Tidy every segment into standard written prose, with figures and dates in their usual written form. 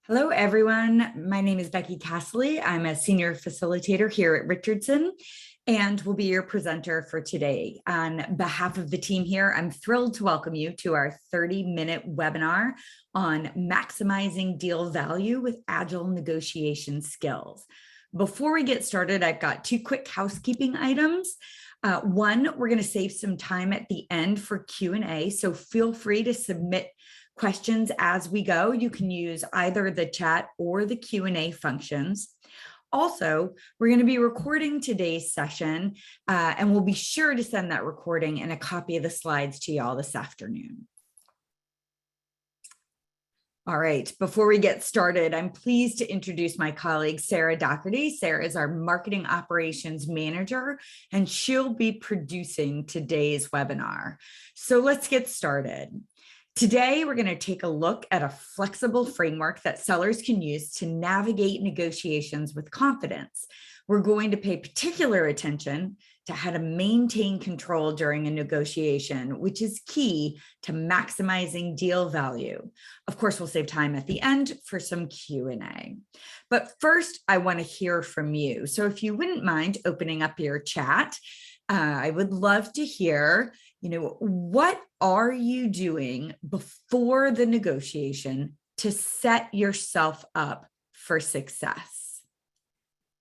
Hello, everyone. My name is Becky Castley. I'm a senior facilitator here at Richardson and will be your presenter for today. On behalf of the team here, I'm thrilled to welcome you to our 30-minute webinar on maximizing deal value with Agile negotiation skills. Before we get started, I've got two quick housekeeping items. One, we're going to save some time at the end for Q&A, so feel free to submit questions as we go. You can use either the chat or the Q&A functions. Also, we're going to be recording today's session, and we'll be sure to send that recording and a copy of the slides to y'all this afternoon. All right, before we get started, I'm pleased to introduce my colleague, Sarah Doherty. Sarah is our Marketing Operations Manager, and she'll be producing today's webinar. So let's get started. Today, we're going to take a look at a flexible framework that sellers can use to navigate negotiations with confidence. We're going to pay particular attention to how to maintain control during a negotiation, which is key to maximizing deal value. Of course, we'll save time at the end for some Q&A. But first, I want to hear from you. So if you wouldn't mind opening up your chat, I would love to hear, what are you doing before the negotiation to set yourself up for success?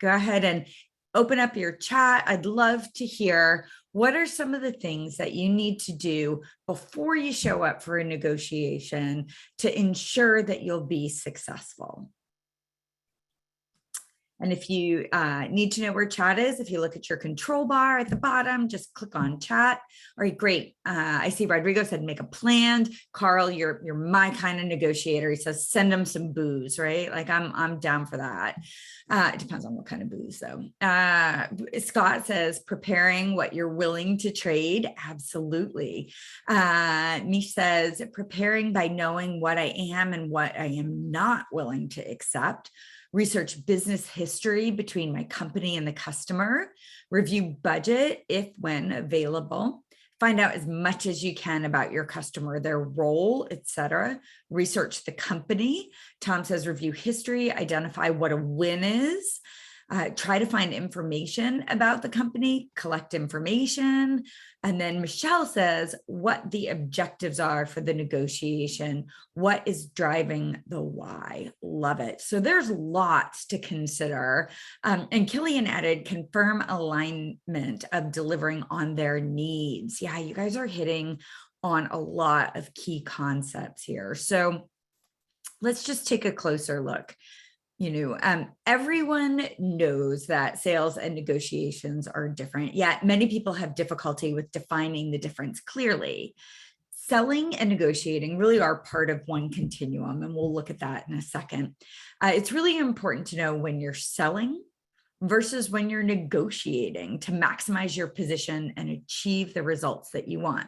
Go ahead and open up your chat. I'd love to hear what are some of the things that you need to do before you show up for a negotiation to ensure that you'll be successful. And if you need to know where chat is, if you look at your control bar at the bottom, just click on chat. All right, great. I see Rodrigo said make a plan. Carl, you're my kind of negotiator. He says send them some booze, right? Like I'm down for that. It depends on what kind of booze, though. Scott says preparing what you're willing to trade. Absolutely. Mish says preparing by knowing what I am and what I am not willing to accept. Research business history between my company and the customer, review budget if when available, find out as much as you can about your customer, their role, etc. Research the company. Tom says review history, identify what a win is, try to find information about the company, collect information. And then Michelle says what the objectives are for the negotiation, what is driving the why. Love it. So there's lots to consider. And Killian added confirm alignment of delivering on their needs. Yeah, you guys are hitting on a lot of key concepts here. So let's just take a closer look. Everyone knows that sales and negotiations are different, yet many people have difficulty with defining the difference clearly. Selling and negotiating really are part of one continuum, and we'll look at that in a second. It's really important to know when you're selling versus when you're negotiating to maximize your position and achieve the results that you want.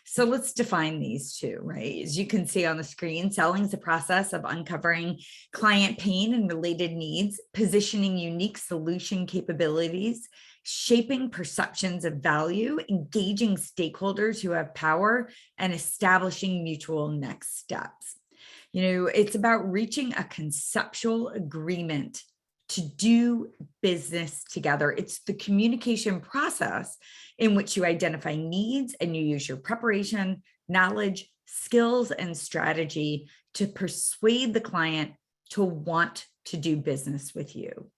So let's define these two, right? As you can see on the screen, selling is the process of uncovering client pain and related needs, positioning unique solution capabilities, shaping perceptions of value, engaging stakeholders who have power, and establishing mutual next steps. It's about reaching a conceptual agreement to do business together. It's the communication process in which you identify needs and you use your preparation, knowledge, skills, and strategy to persuade the client to want to do business with you.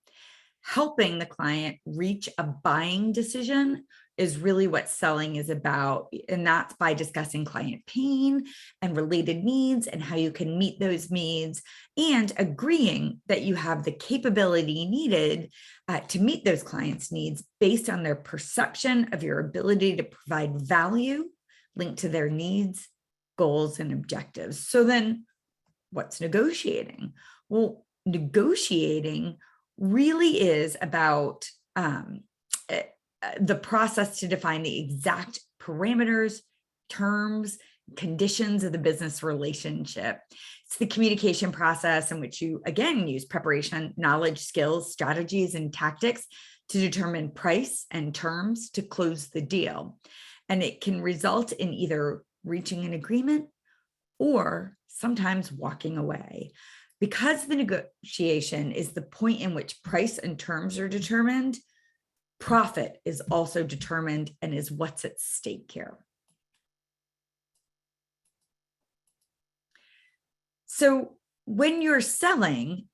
Helping the client reach a buying decision is really what selling is about. And that's by discussing client pain and related needs and how you can meet those needs and agreeing that you have the capability needed to meet those clients' needs based on their perception of your ability to provide value linked to their needs, goals, and objectives. So then what's negotiating? Well, negotiating really is about the process to define the exact parameters, terms, conditions of the business relationship. It's the communication process in which you, again, use preparation, knowledge, skills, strategies, and tactics to determine price and terms to close the deal. And it can result in either reaching an agreement or sometimes walking away. Because the negotiation is the point in which price and terms are determined, profit is also determined and is what's at stake here. So when you're selling,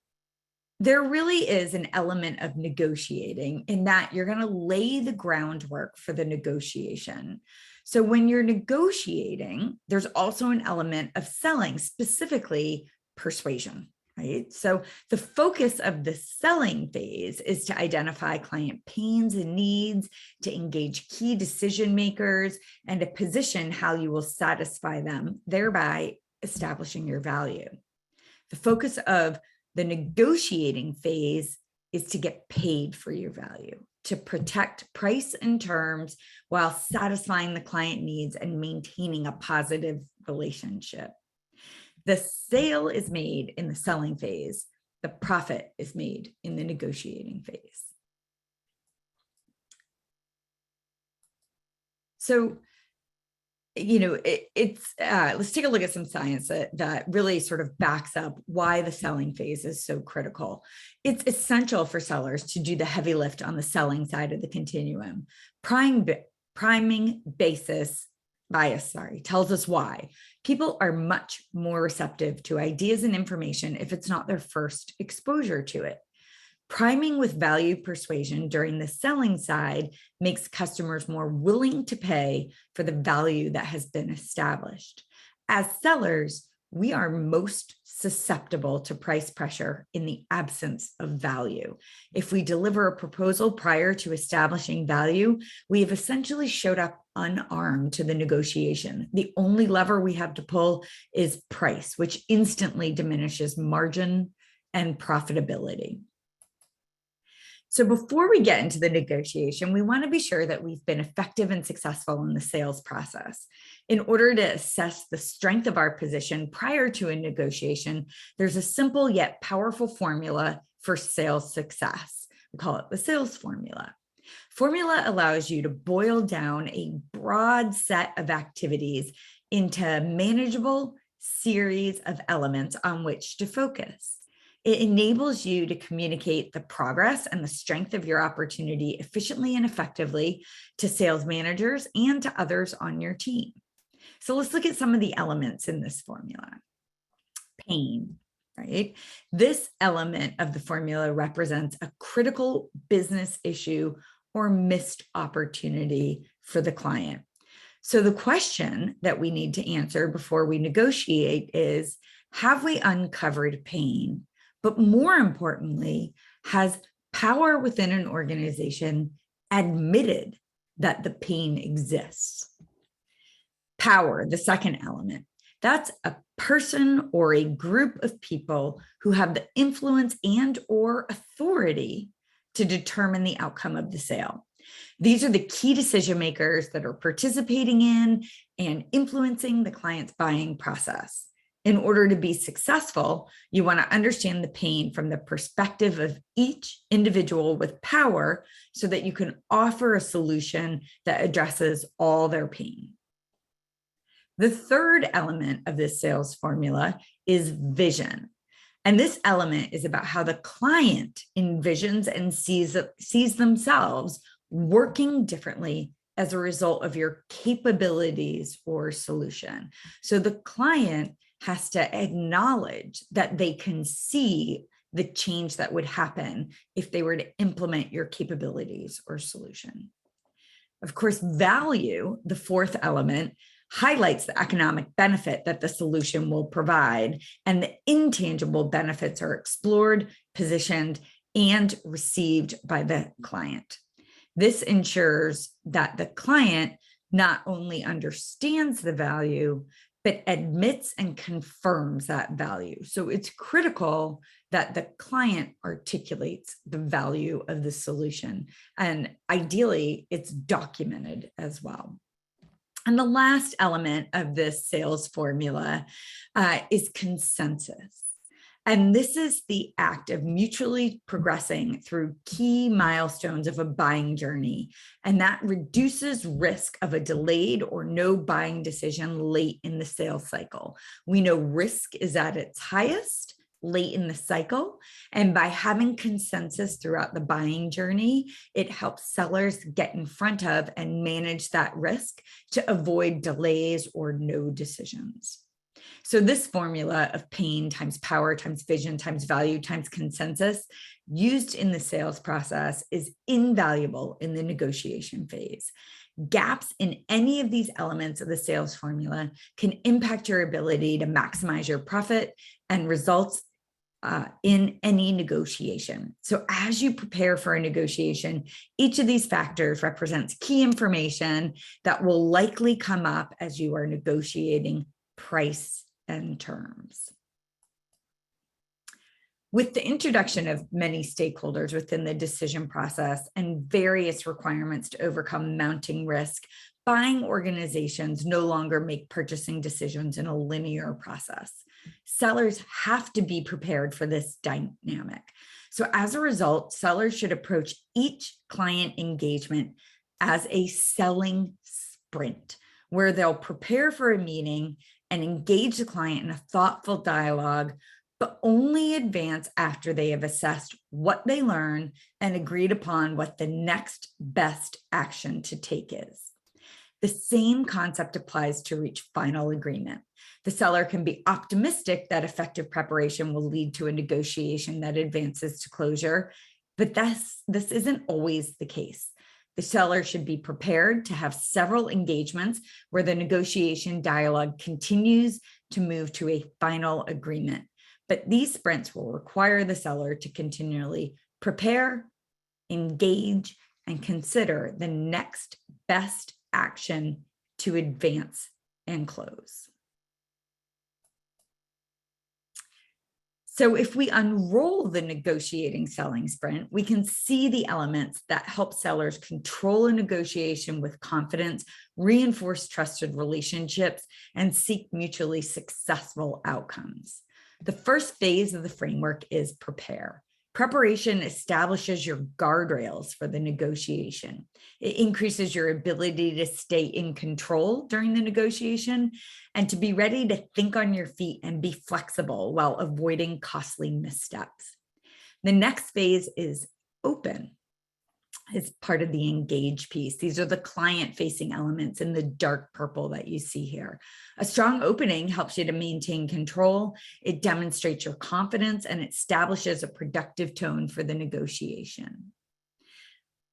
there really is an element of negotiating in that you're going to lay the groundwork for the negotiation. So when you're negotiating, there's also an element of selling, specifically persuasion, right? So the focus of the selling phase is to identify client pains and needs, to engage key decision makers, and to position how you will satisfy them, thereby establishing your value. The focus of the negotiating phase is to get paid for your value, to protect price and terms while satisfying the client needs and maintaining a positive relationship. The sale is made in the selling phase. The profit is made in the negotiating phase. So, let's take a look at some science that really sort of backs up why the selling phase is so critical. It's essential for sellers to do the heavy lift on the selling side of the continuum. Priming bias tells us why. People are much more receptive to ideas and information if it's not their first exposure to it. Priming with value persuasion during the selling side makes customers more willing to pay for the value that has been established. As sellers, we are most susceptible to price pressure in the absence of value. If we deliver a proposal prior to establishing value, we have essentially showed up unarmed to the negotiation. The only lever we have to pull is price, which instantly diminishes margin and profitability. So before we get into the negotiation, we want to be sure that we've been effective and successful in the sales process. In order to assess the strength of our position prior to a negotiation, there's a simple yet powerful formula for sales success. We call it the sales formula. Formula allows you to boil down a broad set of activities into a manageable series of elements on which to focus. It enables you to communicate the progress and the strength of your opportunity efficiently and effectively to sales managers and to others on your team. So let's look at some of the elements in this formula. Pain, right? This element of the formula represents a critical business issue or missed opportunity for the client. So the question that we need to answer before we negotiate is, have we uncovered pain? But more importantly, has power within an organization admitted that the pain exists? Power, the second element, that's a person or a group of people who have the influence and or authority to determine the outcome of the sale. These are the key decision makers that are participating in and influencing the client's buying process. In order to be successful, you want to understand the pain from the perspective of each individual with power so that you can offer a solution that addresses all their pain. The third element of this sales formula is vision. And this element is about how the client envisions and sees themselves working differently as a result of your capabilities or solution. So the client has to acknowledge that they can see the change that would happen if they were to implement your capabilities or solution. Of course, value, the fourth element, highlights the economic benefit that the solution will provide, and the intangible benefits are explored, positioned, and received by the client. This ensures that the client not only understands the value, but admits and confirms that value. So it's critical that the client articulates the value of the solution. And ideally, it's documented as well. And the last element of this sales formula is consensus. And this is the act of mutually progressing through key milestones of a buying journey. And that reduces risk of a delayed or no buying decision late in the sales cycle. We know risk is at its highest late in the cycle. And by having consensus throughout the buying journey, it helps sellers get in front of and manage that risk to avoid delays or no decisions. So this formula of pain times power times vision times value times consensus used in the sales process is invaluable in the negotiation phase. Gaps in any of these elements of the sales formula can impact your ability to maximize your profit and results in any negotiation. So as you prepare for a negotiation, each of these factors represents key information that will likely come up as you are negotiating price and terms. With the introduction of many stakeholders within the decision process and various requirements to overcome mounting risk, buying organizations no longer make purchasing decisions in a linear process. Sellers have to be prepared for this dynamic. So as a result, sellers should approach each client engagement as a selling sprint, where they'll prepare for a meeting and engage the client in a thoughtful dialogue, but only advance after they have assessed what they learn and agreed upon what the next best action to take is. The same concept applies to reach final agreement. The seller can be optimistic that effective preparation will lead to a negotiation that advances to closure, but this isn't always the case. The seller should be prepared to have several engagements where the negotiation dialogue continues to move to a final agreement. But these sprints will require the seller to continually prepare, engage, and consider the next best action to advance and close. So if we unroll the negotiating selling sprint, we can see the elements that help sellers control a negotiation with confidence, reinforce trusted relationships, and seek mutually successful outcomes. The first phase of the framework is prepare. Preparation establishes your guardrails for the negotiation. It increases your ability to stay in control during the negotiation and to be ready to think on your feet and be flexible while avoiding costly missteps. The next phase is open. It's part of the engage piece. These are the client-facing elements in the dark purple that you see here. A strong opening helps you to maintain control. It demonstrates your confidence and establishes a productive tone for the negotiation.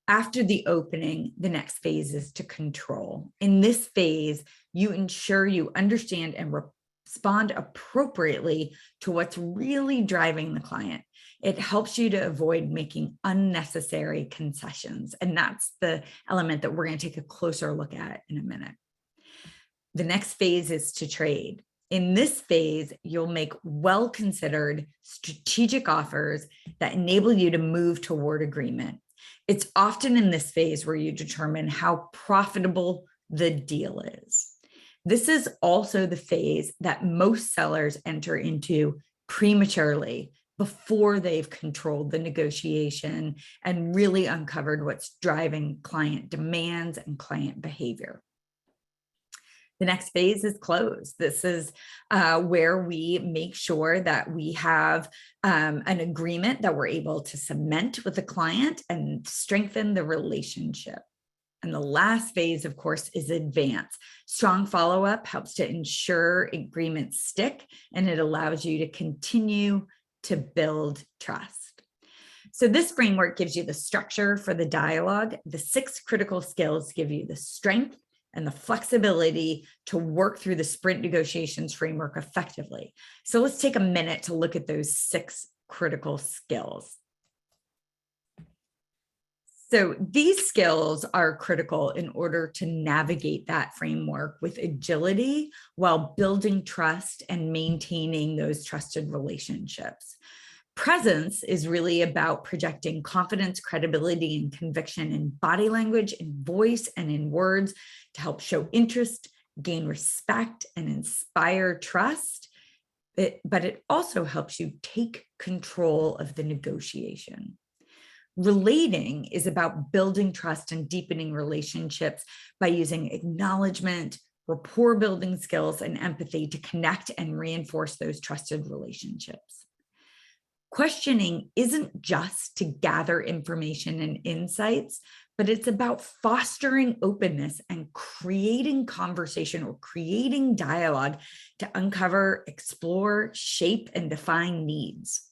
After the opening, the next phase is to control. In this phase, you ensure you understand and respond appropriately to what's really driving the client. It helps you to avoid making unnecessary concessions. And that's the element that we're going to take a closer look at in a minute. The next phase is to trade. In this phase, you'll make well-considered strategic offers that enable you to move toward agreement. It's often in this phase where you determine how profitable the deal is. This is also the phase that most sellers enter into prematurely, before they've controlled the negotiation and really uncovered what's driving client demands and client behavior. The next phase is close. This is where we make sure that we have an agreement that we're able to cement with the client and strengthen the relationship. And the last phase, of course, is advance. Strong follow-up helps to ensure agreements stick, and it allows you to continue to build trust. So this framework gives you the structure for the dialogue. The 6 critical skills give you the strength and the flexibility to work through the sprint negotiations framework effectively. So let's take a minute to look at those 6 critical skills. So these skills are critical in order to navigate that framework with agility while building trust and maintaining those trusted relationships. Presence is really about projecting confidence, credibility, and conviction in body language, in voice, and in words to help show interest, gain respect, and inspire trust. But it also helps you take control of the negotiation. Relating is about building trust and deepening relationships by using acknowledgement, rapport building skills, and empathy to connect and reinforce those trusted relationships. Questioning isn't just to gather information and insights, but it's about fostering openness and creating conversation or creating dialogue to uncover, explore, shape, and define needs.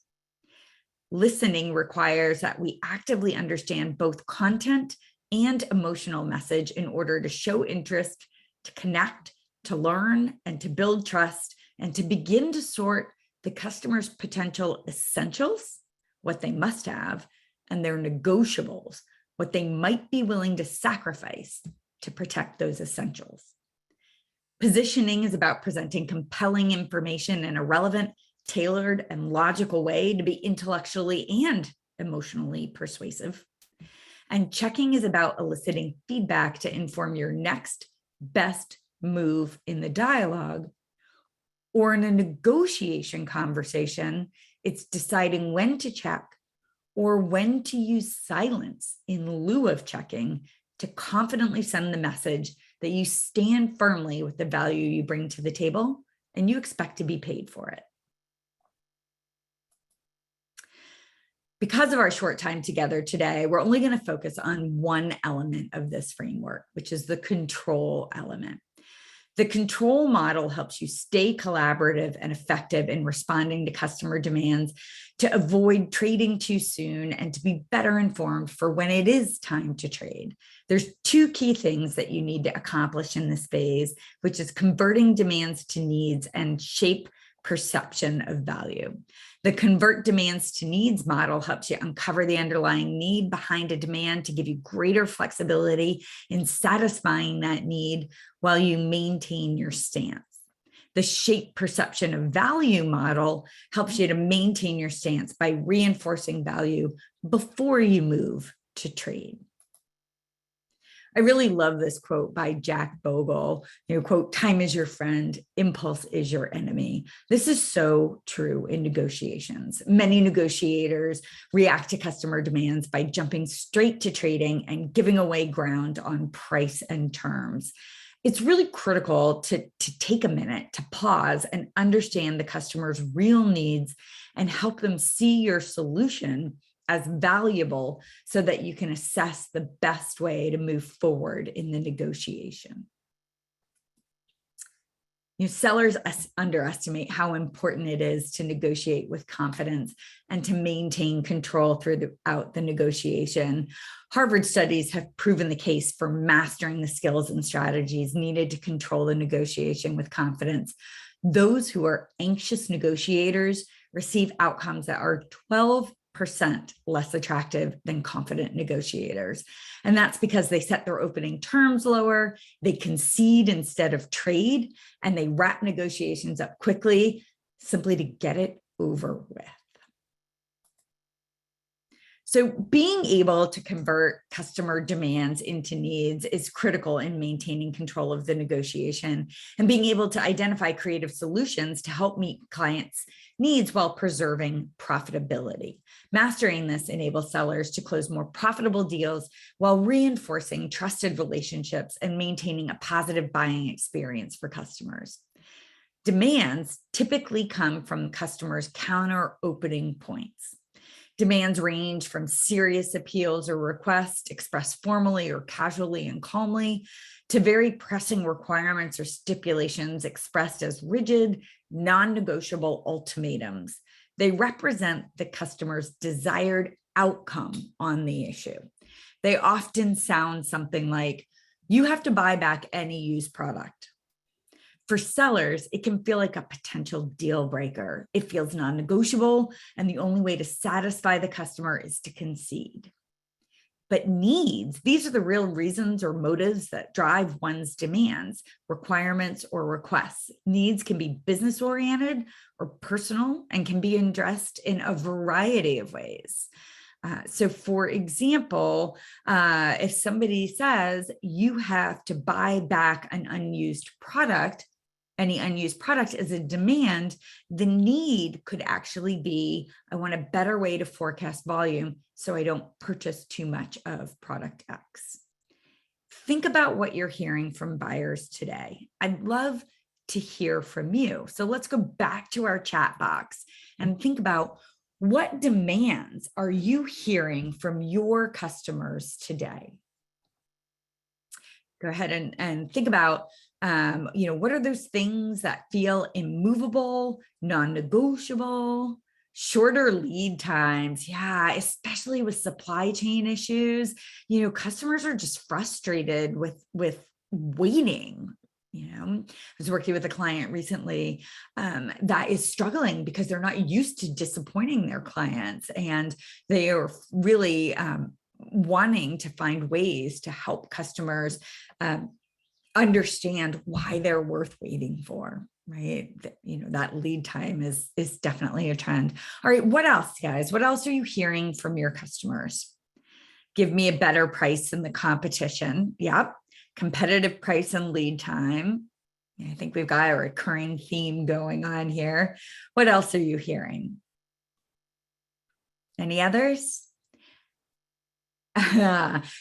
Listening requires that we actively understand both content and emotional message in order to show interest, to connect, to learn, and to build trust, and to begin to sort the customer's potential essentials, what they must have, and their negotiables, what they might be willing to sacrifice to protect those essentials. Positioning is about presenting compelling information in a relevant, tailored, and logical way to be intellectually and emotionally persuasive. And checking is about eliciting feedback to inform your next best move in the dialogue. Or in a negotiation conversation, it's deciding when to check or when to use silence in lieu of checking to confidently send the message that you stand firmly with the value you bring to the table and you expect to be paid for it. Because of our short time together today, we're only going to focus on one element of this framework, which is the control element. The control model helps you stay collaborative and effective in responding to customer demands, to avoid trading too soon, and to be better informed for when it is time to trade. There's two key things that you need to accomplish in this phase, which is converting demands to needs and shape perception of value. The convert demands to needs model helps you uncover the underlying need behind a demand to give you greater flexibility in satisfying that need while you maintain your stance. The shape perception of value model helps you to maintain your stance by reinforcing value before you move to trade. I really love this quote by Jack Bogle, quote, "Time is your friend, impulse is your enemy." This is so true in negotiations. Many negotiators react to customer demands by jumping straight to trading and giving away ground on price and terms. It's really critical to take a minute to pause and understand the customer's real needs and help them see your solution as valuable so that you can assess the best way to move forward in the negotiation. Sellers underestimate how important it is to negotiate with confidence and to maintain control throughout the negotiation. Harvard studies have proven the case for mastering the skills and strategies needed to control the negotiation with confidence. Those who are anxious negotiators receive outcomes that are 12% less attractive than confident negotiators. And that's because they set their opening terms lower, they concede instead of trade, and they wrap negotiations up quickly simply to get it over with. So being able to convert customer demands into needs is critical in maintaining control of the negotiation and being able to identify creative solutions to help meet clients' needs while preserving profitability. Mastering this enables sellers to close more profitable deals while reinforcing trusted relationships and maintaining a positive buying experience for customers. Demands typically come from customers' counter opening points. Demands range from serious appeals or requests expressed formally or casually and calmly to very pressing requirements or stipulations expressed as rigid, non-negotiable ultimatums. They represent the customer's desired outcome on the issue. They often sound something like, "You have to buy back any used product." For sellers, it can feel like a potential deal breaker. It feels non-negotiable, and the only way to satisfy the customer is to concede. But needs, these are the real reasons or motives that drive one's demands, requirements, or requests. Needs can be business-oriented or personal and can be addressed in a variety of ways. So for example, if somebody says you have to buy back an unused product, any unused product is a demand, the need could actually be, I want a better way to forecast volume so I don't purchase too much of product X. Think about what you're hearing from buyers today. I'd love to hear from you. So let's go back to our chat box and think about, What demands are you hearing from your customers today? Go ahead and think about, what are those things that feel immovable, non-negotiable, shorter lead times? Yeah, especially with supply chain issues. Customers are just frustrated with waiting. I was working with a client recently that is struggling because they're not used to disappointing their clients, and they are really wanting to find ways to help customers understand why they're worth waiting for, right? That lead time is definitely a trend. All right, what else, guys? What else are you hearing from your customers? Give me a better price than the competition. Yep. Competitive price and lead time. I think we've got a recurring theme going on here. What else are you hearing? Any others?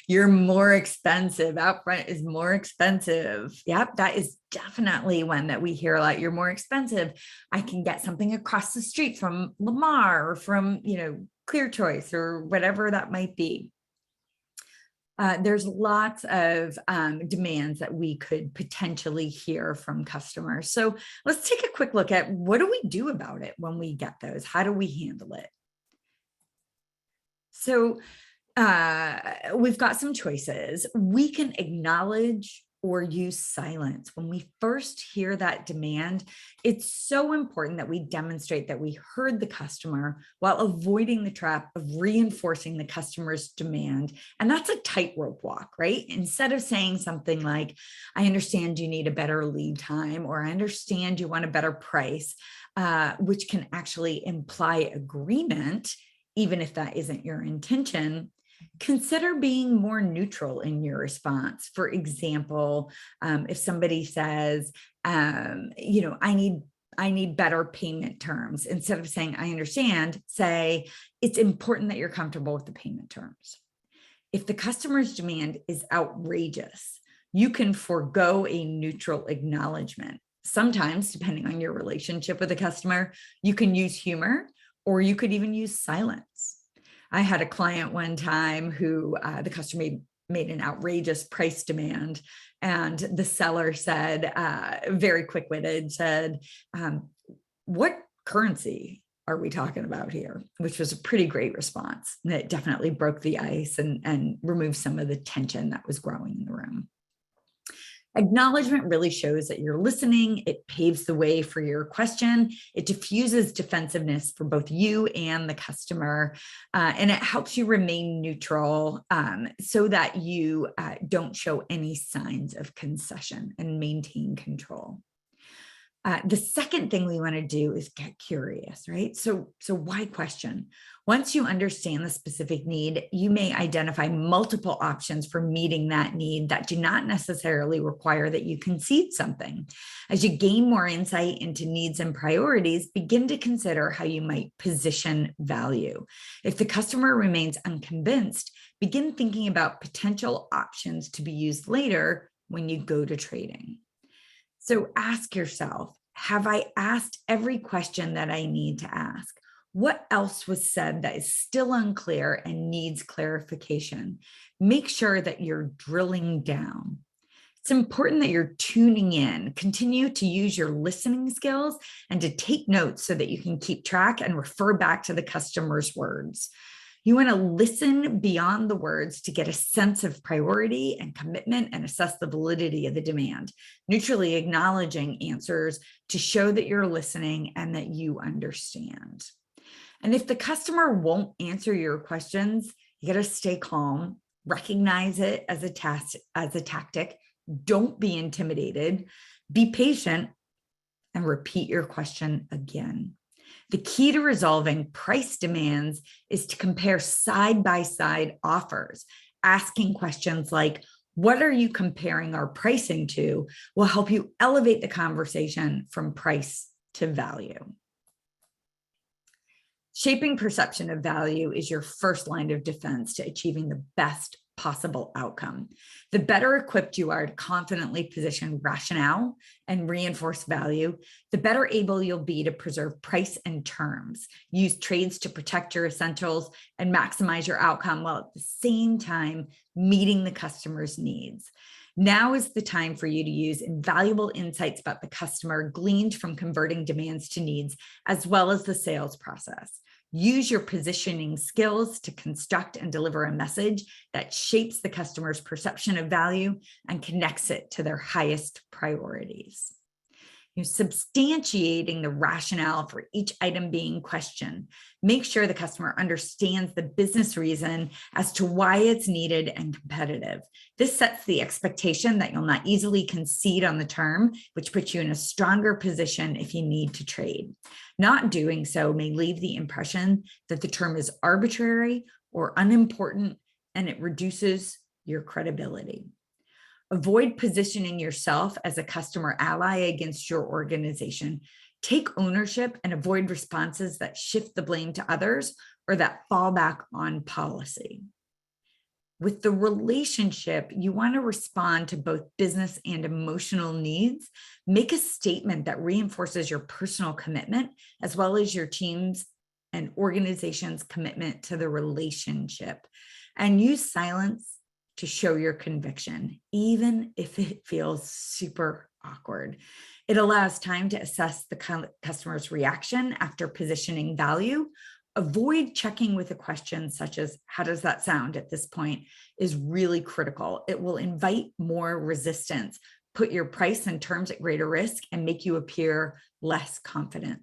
You're more expensive. Upfront is more expensive. Yep, that is definitely one that we hear a lot. You're more expensive. I can get something across the street from Lamar or from, Clear Choice or whatever that might be. There's lots of demands that we could potentially hear from customers. So let's take a quick look at what do we do about it when we get those? How do we handle it? So we've got some choices. We can acknowledge or use silence. When we first hear that demand, it's so important that we demonstrate that we heard the customer while avoiding the trap of reinforcing the customer's demand. And that's a tightrope walk, right? Instead of saying something like, I understand you need a better lead time, or I understand you want a better price, which can actually imply agreement, even if that isn't your intention. Consider being more neutral in your response. For example, if somebody says, I need better payment terms, instead of saying, I understand, say, it's important that you're comfortable with the payment terms. If the customer's demand is outrageous, you can forego a neutral acknowledgement. Sometimes, depending on your relationship with the customer, you can use humor, or you could even use silence. I had a client one time who the customer made an outrageous price demand, and the seller said, very quick-witted, said, what currency are we talking about here? Which was a pretty great response. And it definitely broke the ice and removed some of the tension that was growing in the room. Acknowledgement really shows that you're listening. It paves the way for your question. It diffuses defensiveness for both you and the customer, and it helps you remain neutral so that you don't show any signs of concession and maintain control. The second thing we want to do is get curious, right? So why question? Once you understand the specific need, you may identify multiple options for meeting that need that do not necessarily require that you concede something. As you gain more insight into needs and priorities, begin to consider how you might position value. If the customer remains unconvinced, begin thinking about potential options to be used later when you go to trading. So ask yourself, have I asked every question that I need to ask? What else was said that is still unclear and needs clarification? Make sure that you're drilling down. It's important that you're tuning in. Continue to use your listening skills and to take notes so that you can keep track and refer back to the customer's words. You want to listen beyond the words to get a sense of priority and commitment and assess the validity of the demand, neutrally acknowledging answers to show that you're listening and that you understand. And if the customer won't answer your questions, you got to stay calm, recognize it as a tactic. Don't be intimidated, be patient, and repeat your question again. The key to resolving price demands is to compare side-by-side offers. Asking questions like, what are you comparing our pricing to, will help you elevate the conversation from price to value. Shaping perception of value is your first line of defense to achieving the best possible outcome. The better equipped you are to confidently position rationale and reinforce value, the better able you'll be to preserve price and terms, use trades to protect your essentials, and maximize your outcome while at the same time meeting the customer's needs. Now is the time for you to use invaluable insights about the customer gleaned from converting demands to needs, as well as the sales process. Use your positioning skills to construct and deliver a message that shapes the customer's perception of value and connects it to their highest priorities. Substantiating the rationale for each item being questioned. Make sure the customer understands the business reason as to why it's needed and competitive. This sets the expectation that you'll not easily concede on the term, which puts you in a stronger position if you need to trade. Not doing so may leave the impression that the term is arbitrary or unimportant, and it reduces your credibility. Avoid positioning yourself as a customer ally against your organization. Take ownership and avoid responses that shift the blame to others or that fall back on policy. With the relationship, you want to respond to both business and emotional needs. Make a statement that reinforces your personal commitment, as well as your team's and organization's commitment to the relationship. And use silence to show your conviction, even if it feels super awkward. It allows time to assess the customer's reaction after positioning value. Avoid checking with a question such as, how does that sound at this point, is really critical. It will invite more resistance, put your price and terms at greater risk, and make you appear less confident.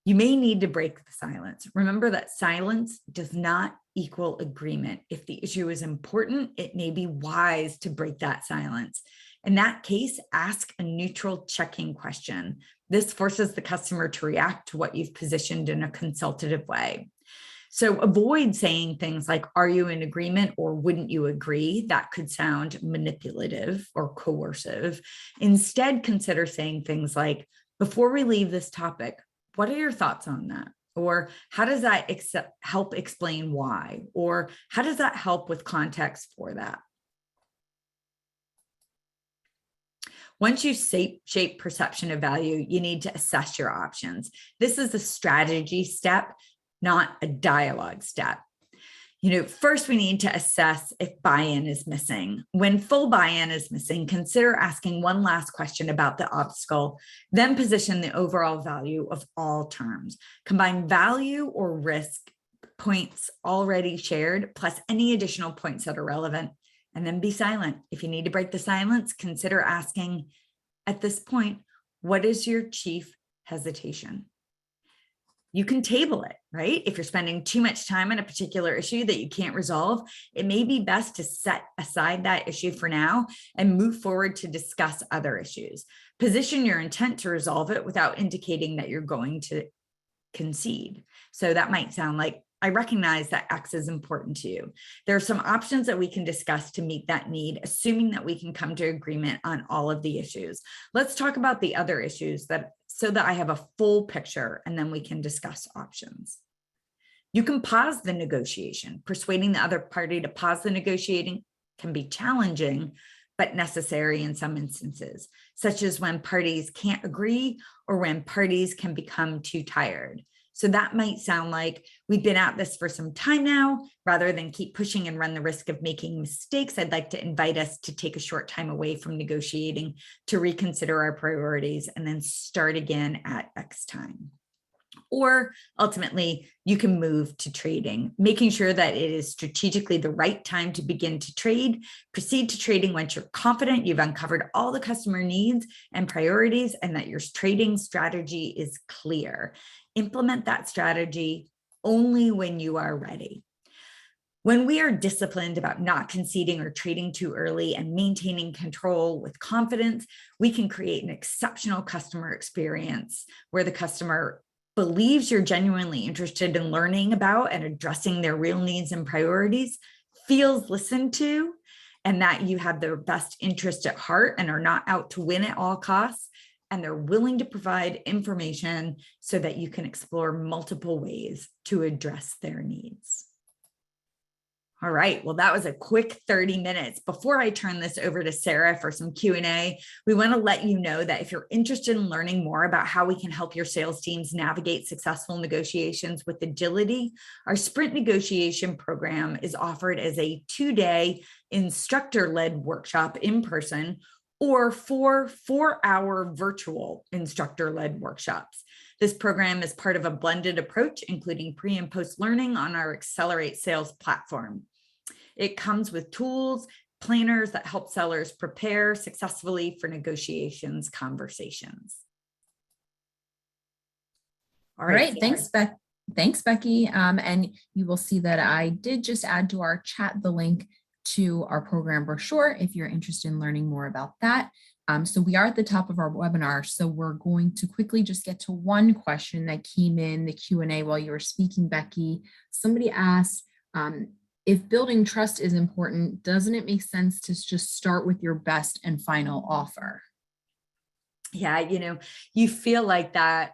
You may need to break the silence. Remember that silence does not equal agreement. If the issue is important, it may be wise to break that silence. In that case, ask a neutral checking question. This forces the customer to react to what you've positioned in a consultative way. So avoid saying things like, are you in agreement or wouldn't you agree? That could sound manipulative or coercive. Instead, consider saying things like, before we leave this topic, what are your thoughts on that? Or how does that help explain why? Or how does that help with context for that? Once you shape perception of value, you need to assess your options. This is a strategy step, not a dialogue step. First we need to assess if buy-in is missing. When full buy-in is missing, consider asking one last question about the obstacle, then position the overall value of all terms. Combine value or risk points already shared, plus any additional points that are relevant, and then be silent. If you need to break the silence, consider asking, at this point, what is your chief hesitation? You can table it, right? If you're spending too much time on a particular issue that you can't resolve, it may be best to set aside that issue for now and move forward to discuss other issues. Position your intent to resolve it without indicating that you're going to concede. So that might sound like, I recognize that X is important to you. There are some options that we can discuss to meet that need, assuming that we can come to agreement on all of the issues. Let's talk about the other issues so that I have a full picture, and then we can discuss options. You can pause the negotiation. Persuading the other party to pause the negotiating can be challenging, but necessary in some instances, such as when parties can't agree or when parties can become too tired. So that might sound like, we've been at this for some time now. Rather than keep pushing and run the risk of making mistakes, I'd like to invite us to take a short time away from negotiating to reconsider our priorities and then start again at X time. Or ultimately, you can move to trading, making sure that it is strategically the right time to begin to trade. Proceed to trading once you're confident you've uncovered all the customer needs and priorities and that your trading strategy is clear. Implement that strategy only when you are ready. When we are disciplined about not conceding or trading too early and maintaining control with confidence, we can create an exceptional customer experience where the customer believes you're genuinely interested in learning about and addressing their real needs and priorities, feels listened to, and that you have their best interest at heart and are not out to win at all costs, and they're willing to provide information so that you can explore multiple ways to address their needs. All right. Well, that was a quick 30 minutes. Before I turn this over to Sarah for some Q&A, we want to let you know that if you're interested in learning more about how we can help your sales teams navigate successful negotiations with agility, our sprint negotiation program is offered as a 2-day instructor-led workshop in person or 4-hour virtual instructor-led workshops. This program is part of a blended approach, including pre and post learning on our Accelerate Sales platform. It comes with tools, planners that help sellers prepare successfully for negotiations conversations. All right. Thanks, Becky. And you will see that I did just add to our chat the link to our program brochure if you're interested in learning more about that. So we are at the top of our webinar, so we're going to quickly just get to one question that came in the Q&A while you were speaking, Becky. Somebody asked, if building trust is important, doesn't it make sense to just start with your best and final offer? Yeah, you feel like that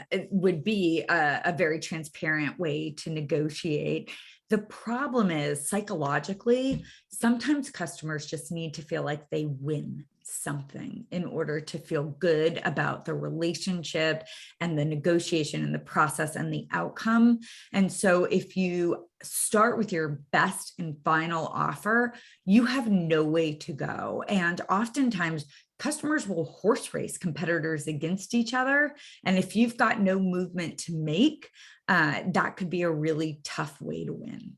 it would be a very transparent way to negotiate. The problem is psychologically, sometimes customers just need to feel like they win something in order to feel good about the relationship and the negotiation and the process and the outcome. And so if you start with your best and final offer, you have no way to go. And oftentimes customers will horse race competitors against each other. And if you've got no movement to make, that could be a really tough way to win.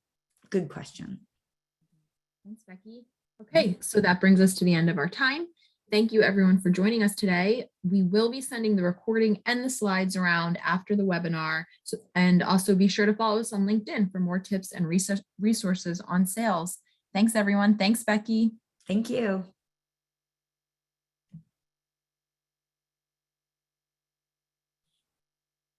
Good question. Thanks, Becky. Okay, so that brings us to the end of our time. Thank you everyone for joining us today. We will be sending the recording and the slides around after the webinar. And also be sure to follow us on LinkedIn for more tips and resources on sales. Thanks everyone. Thanks, Becky. Thank you.